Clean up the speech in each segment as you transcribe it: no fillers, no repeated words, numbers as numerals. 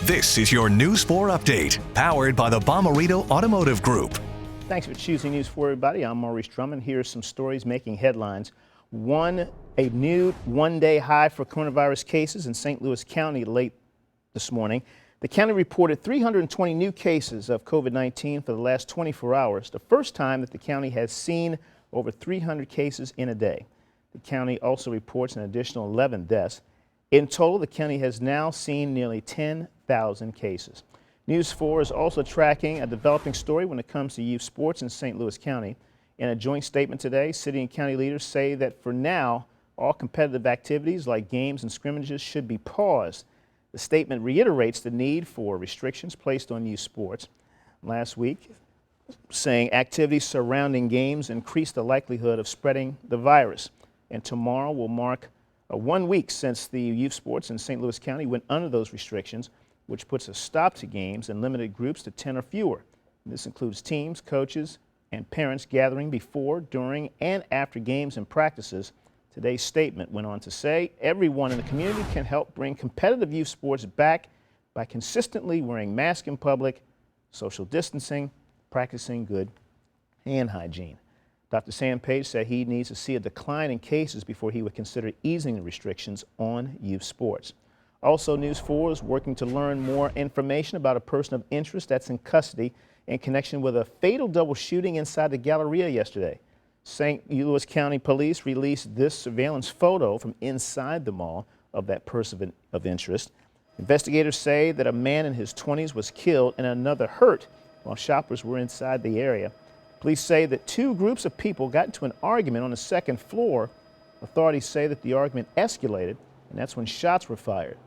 This is your News 4 update, powered by the Bomarito Automotive Group. Thanks for choosing News 4, everybody. I'm Maurice Drummond. Here are some stories making headlines. A new one-day high for coronavirus cases in St. Louis County late this morning. The county reported 320 new cases of COVID-19 for the last 24 hours, the first time that the county has seen over 300 cases in a day. The county also reports an additional 11 deaths. In total, the county has now seen nearly 10,000 cases. News 4 is also tracking a developing story when it comes to youth sports in St. Louis County. In a joint statement today, city and county leaders say that for now, all competitive activities like games and scrimmages should be paused. The statement reiterates the need for restrictions placed on youth sports. Last week, saying activities surrounding games increase the likelihood of spreading the virus. And tomorrow will mark 1 week since the youth sports in St. Louis County went under those restrictions, which puts a stop to games and limited groups to 10 or fewer. This includes teams, coaches, and parents gathering before, during, and after games and practices. Today's statement went on to say everyone in the community can help bring competitive youth sports back by consistently wearing masks in public, social distancing, practicing good hand hygiene. Dr. Sam Page said he needs to see a decline in cases before he would consider easing the restrictions on youth sports. Also, News 4 is working to learn more information about a person of interest that's in custody in connection with a fatal double shooting inside the Galleria yesterday. St. Louis County Police released this surveillance photo from inside the mall of that person of interest. Investigators say that a man in his 20s was killed and another hurt while shoppers were inside the area. Police say that two groups of people got into an argument on the second floor. Authorities say that the argument escalated, and that's when shots were fired.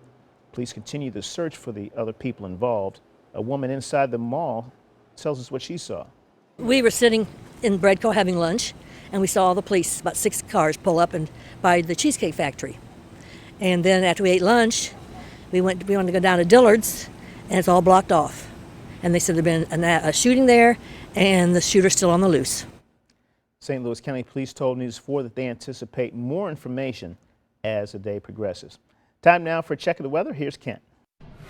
Police continue the search for the other people involved. A woman inside the mall tells us what she saw. We were sitting in Breadco having lunch, and we saw the police, about 6 cars, pull up and by the Cheesecake Factory. And then after we ate lunch, we wanted to go down to Dillard's, and it's all blocked off. And they said there'd been a shooting there, and the shooter's still on the loose. St. Louis County Police told News 4 that they anticipate more information as the day progresses. Time now for a check of the weather. Here's Kent.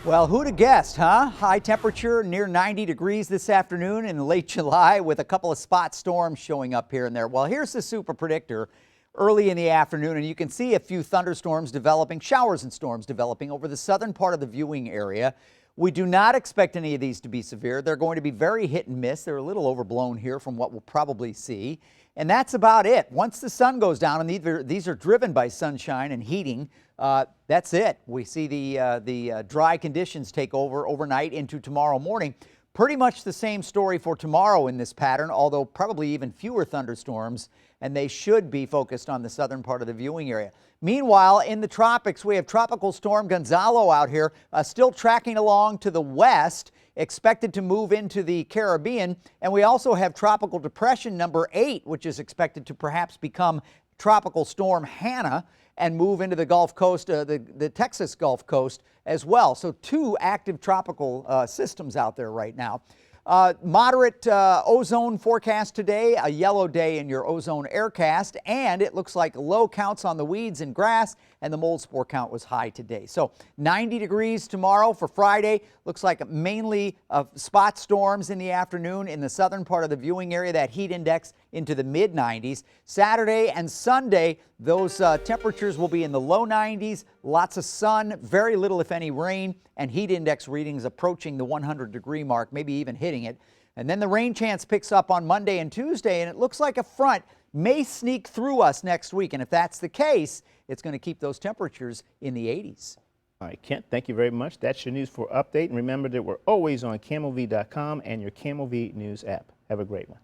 Well, who'd have guessed, huh? High temperature near 90 degrees this afternoon in late July with a couple of spot storms showing up here and there. Well, here's the super predictor early in the afternoon, and you can see a few thunderstorms developing, showers and storms developing over the southern part of the viewing area. We do not expect any of these to be severe. They're going to be very hit and miss. They're a little overblown here from what we'll probably see. And that's about it. Once the sun goes down, and these are driven by sunshine and heating, that's it. We see the dry conditions take over overnight into tomorrow morning. Pretty much the same story for tomorrow in this pattern, although probably even fewer thunderstorms, and they should be focused on the southern part of the viewing area. Meanwhile, in the tropics, we have Tropical Storm Gonzalo out here, still tracking along to the west, expected to move into the Caribbean. And we also have Tropical Depression number 8, which is expected to perhaps become Tropical Storm Hannah and move into the Gulf Coast, the Texas Gulf Coast as well. So 2 active tropical systems out there right now. Moderate ozone forecast today, a yellow day in your ozone AIRCAST, and it looks like low counts on the weeds and grass, and the mold spore count was high today. So 90 degrees tomorrow for Friday. Looks like mainly spot storms in the afternoon in the southern part of the viewing area, that heat index into the mid-90s. Saturday and Sunday, those temperatures will be in the low 90s, lots of sun, very little if any rain, and heat index readings approaching the 100-degree mark, maybe even hitting it. And then the rain chance picks up on Monday and Tuesday, and it looks like a front may sneak through us next week. And if that's the case, it's going to keep those temperatures in the 80s. All right, Kent, thank you very much. That's your News 4 update. And remember that we're always on CamelV.com and your CamelV News app. Have a great one.